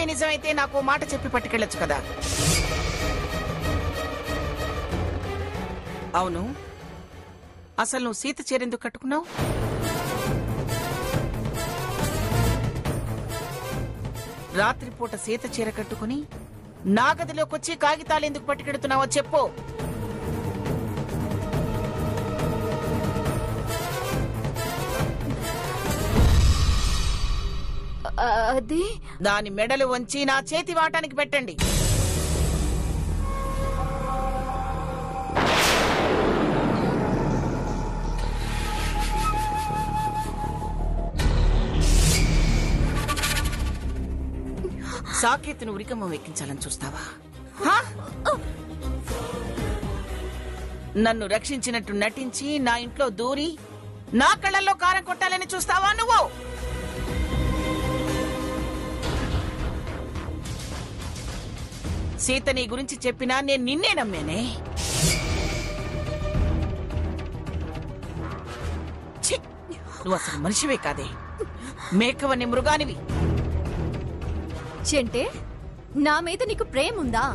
అదే నిజమైతే నాకు మాట చెప్పి పట్టుకెళ్ళొచ్చు కదా. అవును, అసలు నువ్వు సీత చీరెందుకు కట్టుకున్నావు? రాత్రిపూట సీత చీర కట్టుకుని నా గదిలోకి వచ్చి కాగితాలు ఎందుకు పట్టుకెడుతున్నావో చెప్పు. అది దాని మెడలు వంచి నా చేతి వాటానికి పెట్టండి. సాకేత్ను ఉరికమ్మ ఎక్కించాలని చూస్తావా? నన్ను రక్షించినట్టు నటించి నా ఇంట్లో దూరి నా కళ్ళల్లో కారం కొట్టాలని చూస్తావా నువ్వు? సీత నీ గురించి చెప్పినా నేను నిన్నే నమ్మానే. నువ్వు అసలు మనిషివే కాదే, మేకవని మృగానివి. అంటే నా మీద నీకు ప్రేమ ఉందా?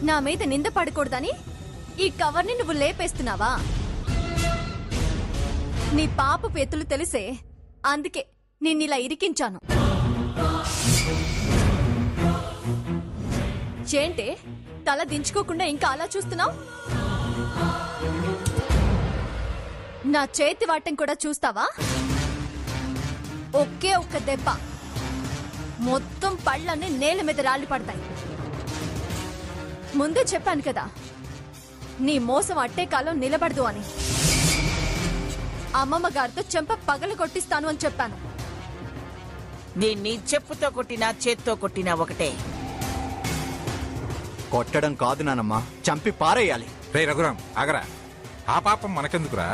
నా మీద నింద పడకూడదని ఈ కవర్ని నువ్వు లేపేస్తున్నావా? నీ పాప పేతులు తెలిసే అందుకే నిన్నిలా ఇరికించాను. ఏంటే తల దించుకోకుండా ఇంకా అలా చూస్తున్నావు? నా చేతి వాటం కూడా చూస్తావా? ఒకే ఒక్క దెబ్బ మొత్తం పళ్ళన్నీ నేల మీద రాళ్లు పడతాయి. ముందే చెప్పాను కదా నీ మోసం అట్టే కాలం నిలబడదు అని. అమ్మమ్మ గారితో చెంప పగలు కొట్టిస్తాను అని చెప్పాను. దీన్ని చెప్పుతో కొట్టినా చేత్తో కొట్టినా ఒకటే. కొట్టడం కాదు నానమ్మా, చంపి పారేయాలి. రే రఘురాం ఆగరా, ఆ పాపం మనకెందుకురా?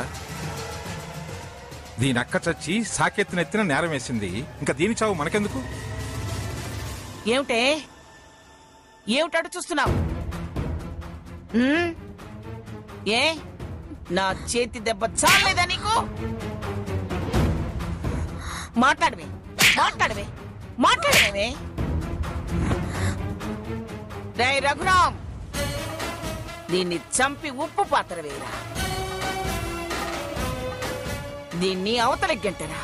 దీనక్క చచ్చి సాకెత్తినెత్తిన నేరం వేసింది, ఇంకా దీని చావు మనకెందుకు? ఏమిటాడు చూస్తున్నావు? ఏ నా చేతి దెబ్బ చాలేదా నీకు? మాట్లాడవే. రే రఘురాం, దీన్ని చంపి ఉప్పు పాత్ర వేయరా, దీన్ని అవతలికి గంటరా.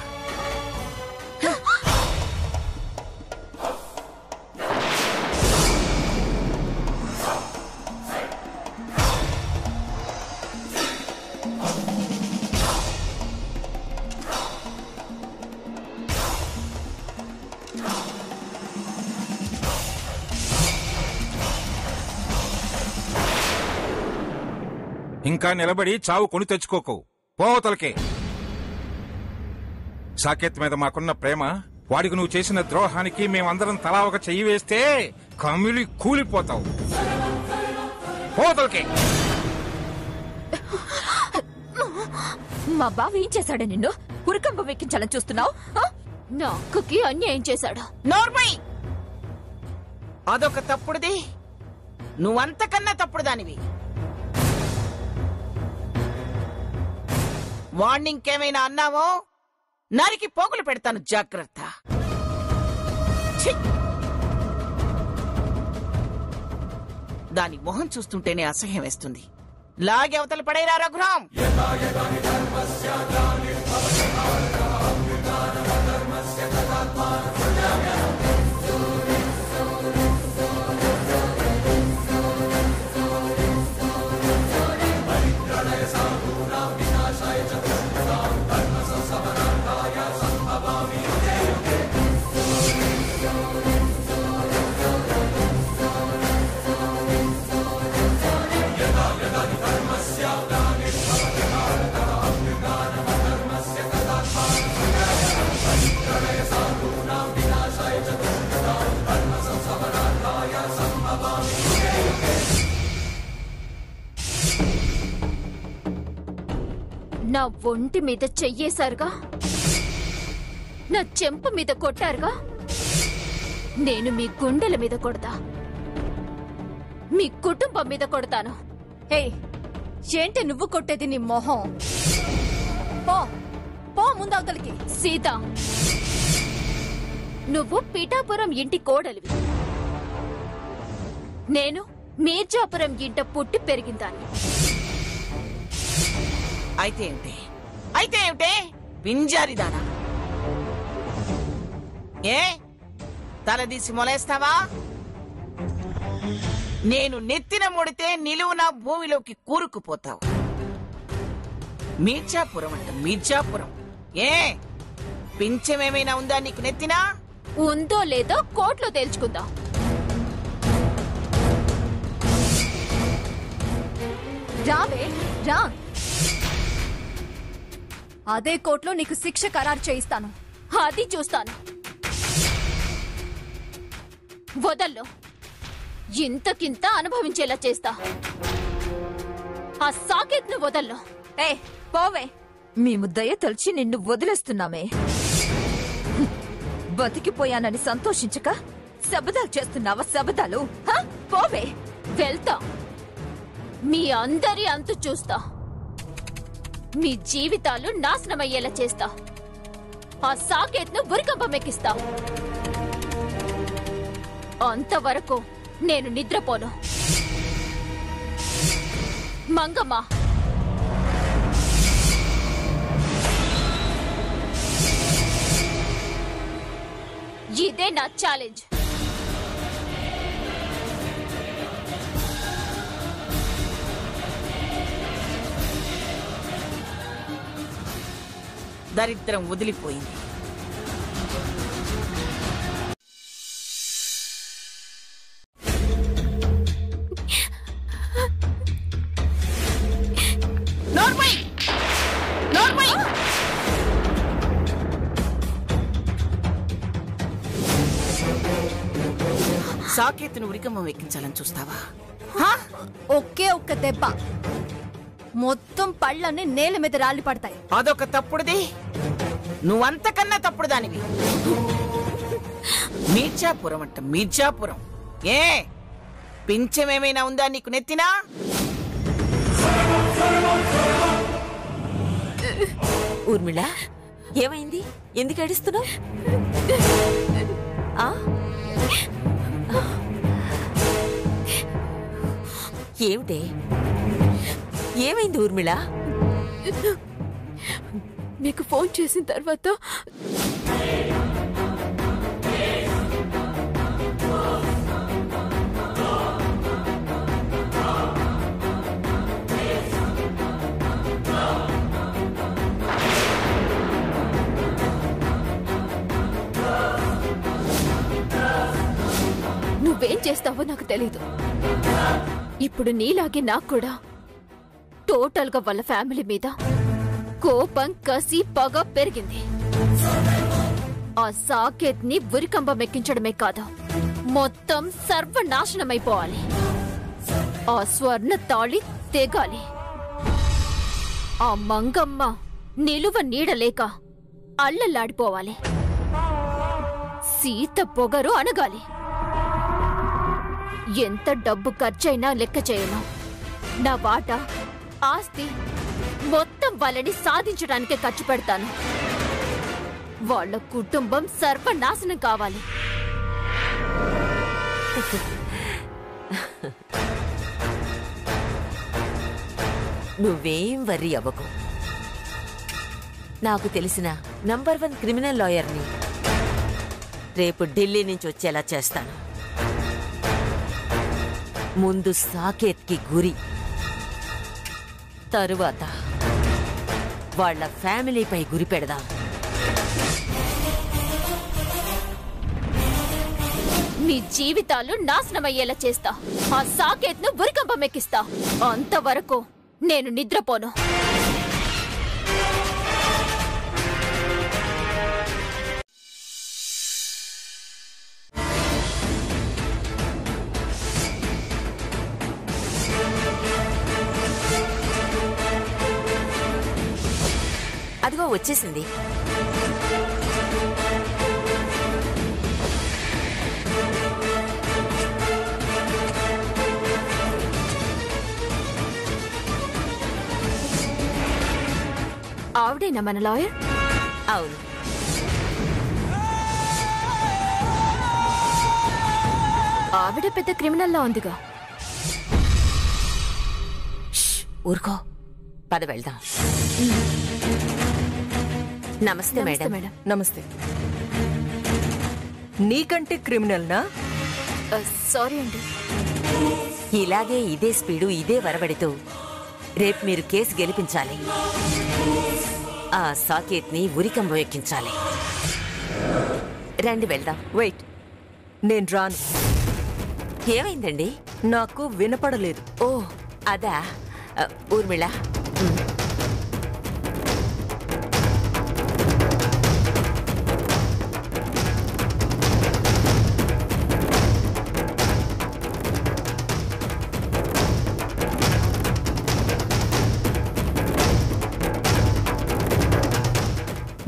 ఇంకా నిలబడి చావు కొని తెచ్చుకోకు, పోవతలకే. సాకేత్ మీద మాకున్న ప్రేమ, వాడికి నువ్వు చేసిన ద్రోహానికి మేమందరం తలా ఒక చెయ్యి వేస్తే కమిలి కూలిపోతావు. పోతలకే. మా బావ ఏం చేశాడు? నిన్ను ఉరికంబ వెక్కించాలని చూస్తున్నావు? నా అక్కకి అన్యాయం చేశాడు. నోర్మై, అదొక తప్పుడుది, నువ్వంతకన్నా తప్పుడు దానివి. వాణ్ణి ఇంకేమైనా అన్నావో నరికి పోగులు పెడతాను, జాగ్రత్త. దాని మొహం చూస్తుంటేనే అసహ్యం వేస్తుంది. లాగే అవతల పడేరా రఘురాం. నా ఒంటి మీద చెయ్యేశారుగా, నా చెంప మీద కొట్టారుగా, నేను మీ గుండెల మీద కొడతా, మీ కుటుంబం మీద కొడతాను. ఏంటి నువ్వు కొట్టేది? నీ మొహం. పో ముందవతలికి. సీత, నువ్వు పిఠాపురం ఇంటి కోడలివి. నేను మీర్జాపురం ఇంట పుట్టి పెరిగిందాన్ని. అయితే ఏమిటే పింజారిదానా? ఏ తలదీసి మొలేస్తావా? నేను నెత్తిన ముడితే నిలువున భూమిలోకి కూరుకుపోతావు. మీర్జాపురం అంట మీర్జాపురం. ఏ పింఛమేమైనా ఉందా నీకు నెత్తినా? ఉందో లేదో కోర్టులో తేల్చుకుందాం. రావే రా, అదే కోర్టులో నీకు శిక్ష ఖరారు చేయిస్తాను. అది చూస్తాను. వదల్లో ఇంతకింత అనుభవించేలా చేస్తా. ఆ సాకేత్ ను వదల్లో. ఏ పోవే, మేము దయ తలిచి నిన్ను వదిలేస్తున్నామే. బతికిపోయానని సంతోషించక శబదాలు చేస్తున్నావా? శబదాలు పోవే. వెళ్తా. మీ అందరి అంతు చూస్తా. మీ జీవితాలు నాశనమయ్యేలా చేస్తా. ఆ సాకేత్ ను బురికంపమెక్కిస్తా. అంతవరకు నేను నిద్రపోను. మంగమ్మ, ఇదే నా ఛాలెంజ్. దరిద్రం వదిలిపోయింది. సాకేత్ను ఉరికమ్మం ఎక్కించాలని చూస్తావా? ఒకే ఒక్క దెబ్బ మొత్తం పళ్ళన్నీ నేల మీద రాళ్లి పడతాయి. అదొక తప్పుడుది. నువ్వంతకన్నా తప్పుడు దానివి. మీర్జాపురం అంట మీర్జాపురం. ఏ పింఛమేమైనా ఉందా నీకు నెత్తినా? ఊర్మిళ, ఏమైంది? ఎందుకు ఏడుస్తున్నావు? ఏమిటే? ఏమైంది ఊర్మిళ? నీకు ఫోన్ చేసిన తర్వాత నువ్వేం చేస్తావో నాకు తెలీదు. ఇప్పుడు నీలాగే నాకు కూడా టోటల్ గా వాళ్ళ ఫ్యామిలీ మీద కోపం, కసి, పగ పెరిగింది. ఆ సాకేత్ ని ఉరికంబం ఎక్కించడమే కాదు, మొత్తం సర్వనాశనమైపోవాలి. ఆ స్వర్ణ తాళి తెగాలి. ఆ మంగమ్మ నిలువ నీడలేక అల్లల్లాడిపోవాలి. సీత పొగరు అనగాలి. ఎంత డబ్బు ఖర్చైనా లెక్క చేయను. నా వాటా, ఆస్తి మొత్తం వాళ్ళని సాధించడానికే ఖర్చు పెడతాను. వాళ్ళ కుటుంబం సర్వనాశనం కావాలి. నువ్వేం వర్రీ అవ్వకు. నాకు తెలిసిన నంబర్ 1 క్రిమినల్ లాయర్ని రేపు ఢిల్లీ నుంచి వచ్చేలా చేస్తాను. ముందు సాకేత్కి గురి, తరువాత వాళ్ళ ఫ్యామిలీపై గురి పెడదాం. మీ జీవితాలు నాశనమయ్యేలా చేస్తా. ఆ సాకేత్ ను ఉరికంపం ఎక్కిస్తా. అంతవరకు నేను నిద్రపోను. అదిగో వచ్చేసింది. ఆవిడేనా మన లాయర్? అవును. ఆవిడ పెద్ద క్రిమినల్లా ఉందిగా. ఊరుకో, పద వెళ్దాం. నమస్తే మేడం. మేడం. నమస్తే. నీకంటే క్రిమినల్నా? సారీ అండి. ఇలాగే ఇదే స్పీడు, ఇదే వరవడితో రేపు మీరు కేసు గెలిపించాలి. ఆ సాకేత్ని ఉరికంబం ఎక్కించాలి. రండి వెళ్దాం. వెయిట్, నేను రాను. ఏమైందండి? నాకు వినపడలేదు. ఓ అదా, ఊర్మిళ.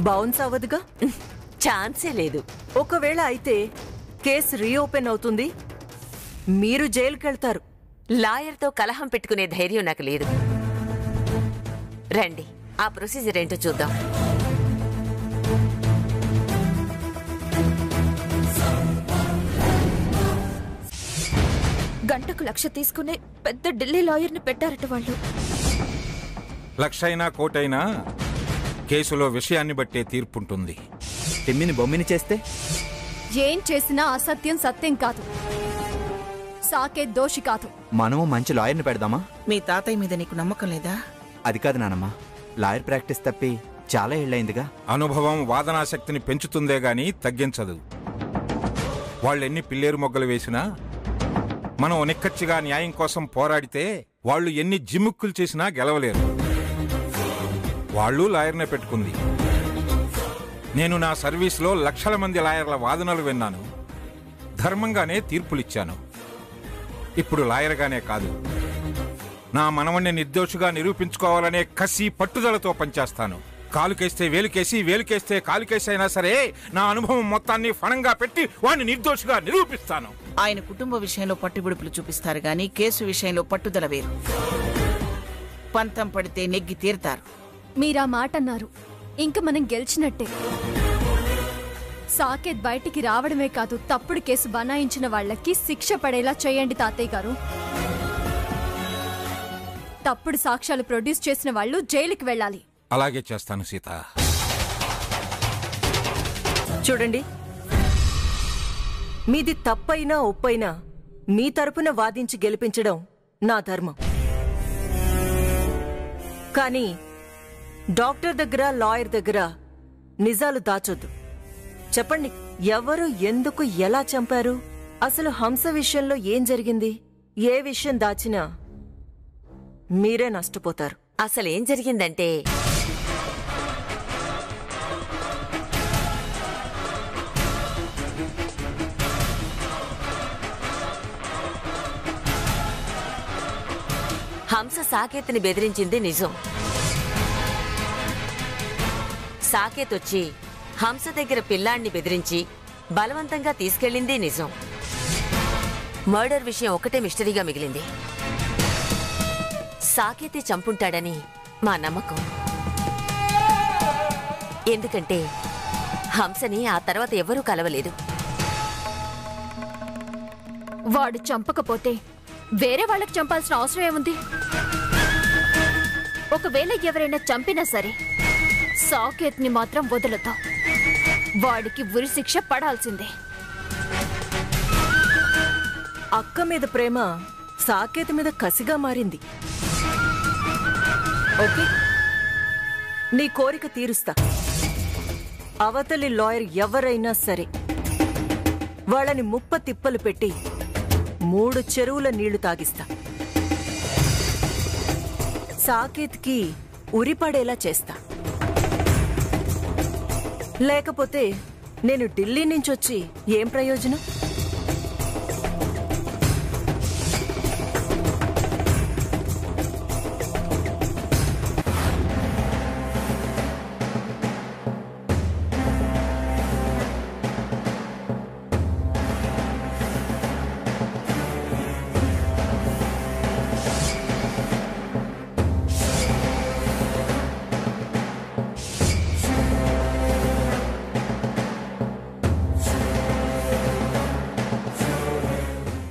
బౌన్స్ అవ్వదుగా? ఛాన్సే లేదు. ఒకవేళ అయితే కేసు రీఓపెన్ అవుతుంది, మీరు జైలుకెళ్తారు. లాయర్తో కలహం పెట్టుకునే ధైర్యం నాకు లేదు. రండి, ఆ ప్రొసీజర్ ఏంటో చూద్దాం. గంటకు 1,00,000 తీసుకునే పెద్ద ఢిల్లీ లాయర్ని పెట్టారట వాళ్ళు. లక్షైనా కోటైనా కేసులో విషయాన్ని బట్టే తీర్పుంటుంది. తిమ్మిని బొమ్మిని చేస్తే ఏం చేసినా అసత్యం సత్యం కాదు. సాకేత్ దోషి కాదు. మనము మంచి లాయర్ని పెడదామా? మీ తాతయ్య మీద నీకు నమ్మకం లేదా? అది కాదు నానమ్మా, లాయర్ ప్రాక్టీస్ తప్పి చాలా ఏళ్ళైందిగా. అనుభవం వాదనాశక్తిని పెంచుతుందే గాని తగ్గించదు. వాళ్ళెన్ని పిల్లేరు మొగ్గలు వేసినా, మనం నిక్కచ్చిగా న్యాయం కోసం పోరాడితే వాళ్ళు ఎన్ని జిమ్ముక్కులు చేసినా గెలవలేరు. వాళ్ళు లాయర్నే పెట్టుకుంది. నేను నా సర్వీస్లో లక్షల మంది లాయర్ల వాదనలు విన్నాను. ధర్మంగానే తీర్పులిచ్చాను. ఇప్పుడు లాయర్గానే కాదు, నా మనవణ్ణి నిర్దోషిగా నిరూపించుకోవాలనే కసి పట్టుదలతో పనిచేస్తాను. కాలుకేస్తే వేలుకేసి, వేలుకేస్తే కాలుకేసి అయినా సరే నా అనుభవం మొత్తాన్ని ఫణంగా పెట్టి వాడిని నిర్దోషిగా నిరూపిస్తాను. ఆయన కుటుంబ విషయంలో పట్టుబిడుపులు చూపిస్తారు గాని కేసు విషయంలో పట్టుదల వేరు. పంతం పడితే నెగ్గి తీరుతారు. మీరా మాట అన్నారు, ఇంక మనం గెలిచినట్టే. సాకేత్ బయటికి రావడమే కాదు, తప్పుడు కేసు బనాయించిన వాళ్ళకి శిక్ష పడేలా చేయండి తాతయ్య గారు. తప్పుడు సాక్ష్యాలు ప్రొడ్యూస్ చేసిన వాళ్ళు జైలుకి వెళ్ళాలి. అలాగే చేస్తాను సీత. చూడండి, మీది తప్పైనా ఒప్పైనా మీ తరపున వాదించి గెలిపించడం నా ధర్మం. కానీ డాక్టర్ దగ్గర, లాయర్ దగ్గర నిజాలు దాచొద్దు. చెప్పండి, ఎవరు, ఎందుకు, ఎలా చంపారు? అసలు హంస విషయంలో ఏం జరిగింది? ఏ విషయం దాచినా మీరే నష్టపోతారు. అసలేం జరిగిందంటే, హంస సాకేత్ని బెదిరించింది నిజం. సాకేత్ వచ్చి హంస దగ్గర పిల్లాన్ని బెదిరించి బలవంతంగా తీసుకెళ్ళింది నిజం. మర్డర్ విషయం ఒకటే మిస్టరీగా మిగిలింది. సాకేతే చంపుంటాడని మా నమ్మకం. ఎందుకంటే హంసని ఆ తర్వాత ఎవరూ కలవలేదు. వాడు చంపకపోతే వేరే వాళ్ళకి చంపాల్సిన అవసరం ఏముంది? ఒకవేళ ఎవరైనా చంపినా సరే సాకేత్ని మాత్రం వదలతాం. వాడికి ఉరి శిక్ష పడాల్సిందే. అక్క మీద ప్రేమ సాకేత్ మీద కసిగా మారింది. ఓకే, నీ కోరిక తీరుస్తా. అవతలి లాయర్ ఎవరైనా సరే వాళ్ళని ముప్ప తిప్పలు పెట్టి 3 చెరువుల నీళ్లు తాగిస్తా. సాకేత్కి ఉరిపడేలా చేస్తా. లేకపోతే నేను ఢిల్లీ నుంచొచ్చి ఏం ప్రయోజనం?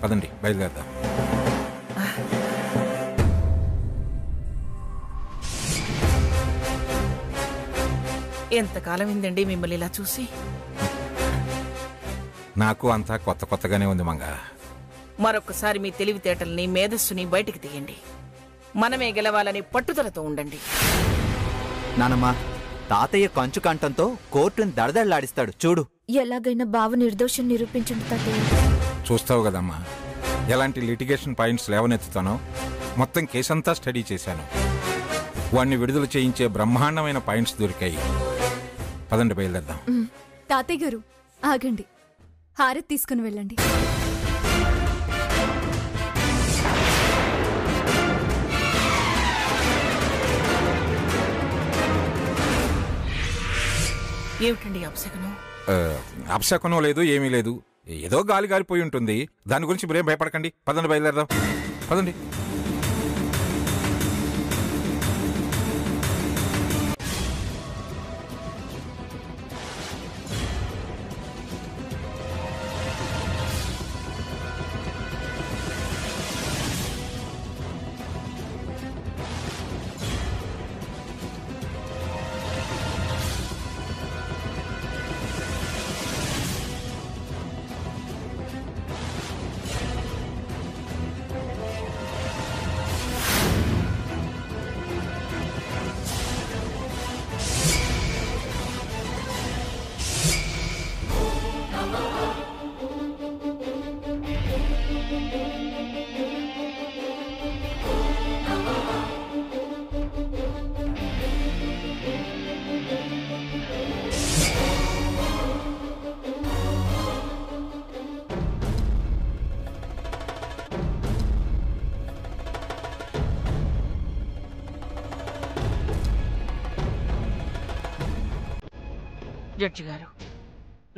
పదండి బయలుదేరదాం. ఎంతకాలం అయిందండి మిమ్మల్ని ఇలా చూసి. నాకు అంతా కొత్త కొత్తగానే ఉంది మంగ. మరొకసారి మీ తెలివితేటల్ని మేధస్సుని బయటికి తీయండి. మనమే గెలవాలని పట్టుదలతో ఉండండి. నానమ్మా, తాతయ్య కంచు కంఠంతో కోర్టుని దడదడలాడిస్తాడు చూడు. ఎలాగైనా బావ నిర్దోషం నిరూపించండి తాతయ్య. చూస్తావు కదమ్మా ఎలాంటి లిటిగేషన్ పాయింట్స్ లేవనెత్తుతానో. మొత్తం కేసంతా స్టడీ చేశాను. వాడిని విడుదల చేయించే బ్రహ్మాండమైన పాయింట్స్ దొరికాయి. పదండి బయలుదేరదాం. తాతయ్య గారు ఆగండి, హారతి తీసుకుని వెళ్ళండి. ఏమిటండి అపశకనం? అపశకునం లేదు, ఏమీ లేదు. ఏదో గాలి గాలిపోయి ఉంటుంది. దాని గురించి మీరేం భయపడకండి. పదండి బయలుదేరదాం. పదండి. జడ్జి గారు,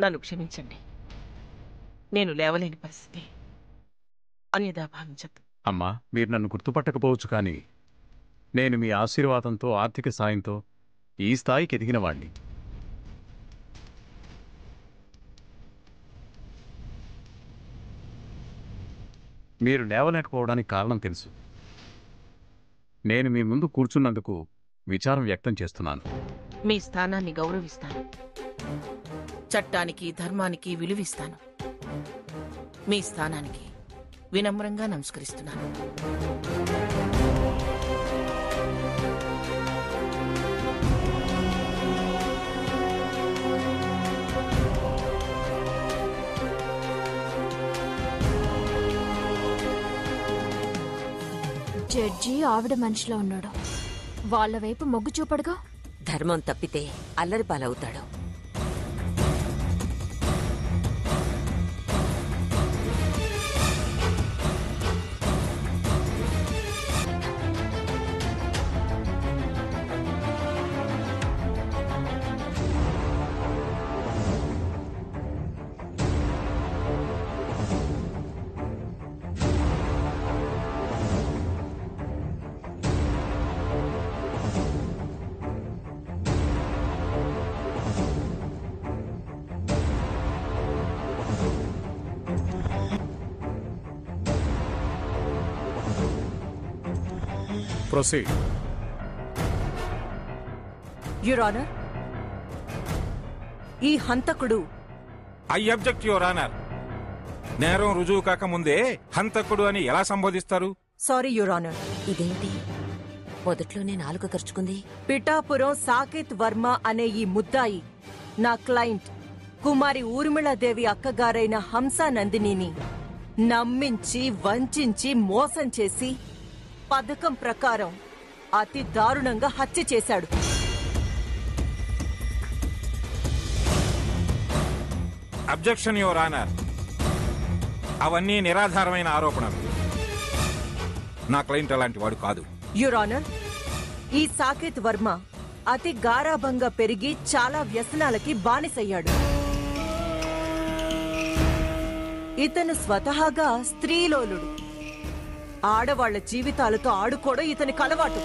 నన్ను క్షమించండి. నేను లేవలేని పరిస్థితి. అన్యదా భావించద్దు. అమ్మా, మీరు నన్ను గుర్తుపట్టకపోవచ్చు, కానీ నేను మీ ఆశీర్వాదంతో, ఆర్థిక సాయంతో ఈ స్థాయికి ఎదిగిన వాణ్ణి. మీరు లేవలేకపోవడానికి కారణం తెలుసు. నేను మీ ముందు కూర్చున్నందుకు విచారం వ్యక్తం చేస్తున్నాను. మీ స్థానాన్ని గౌరవిస్తాను. చట్టానికి, ధర్మానికి విలువిస్తాను. మీ స్థానానికి వినమ్రంగా నమస్కరిస్తున్నాను. జడ్జి ఆవిడ మనిషిలో ఉన్నాడు. వాళ్ళ వైపు మొగ్గు చూపడుగా. ధర్మం తప్పితే అల్లరి పాలవుతాడు. Proceed. యువర్ ఆనర్, ఈ హంతకుడు ఐ అబ్జెక్ట్ యువర్ ఆనర్. నేరం రుజువు కాకముందే హంతకుడు అని ఎలా సంబోధిస్తారు? Sorry your honour. ఇదేంటి మొదట్లోనే నాలుక ఖర్చుకుంది? పిఠాపురం సాకేత్ వర్మ అనే ఈ ముద్దాయి నా క్లయింట్ కుమారి ఊర్మిళాదేవి అక్కగారైన హంసా నందినిని నమ్మించి, వంచించి, మోసం చేసి పథకం ప్రకారం అతి దారుణంగా హత్య చేశాడు. Objection your honour. అవన్నీ నిరాధారమైన ఆరోపణలు. నా క్లయింట్ అలాంటి వాడు కాదు. యువర్ ఆనర్, ఈ సాకేత్ వర్మ అతి గారాభంగా పెరిగి చాలా వ్యసనాలకి బానిసయ్యాడు. ఇతను స్వతహాగా స్త్రీలోలుడు. ఆడవాళ్ల జీవితాలతో ఆడుకోవడం ఇతనికి అలవాటు.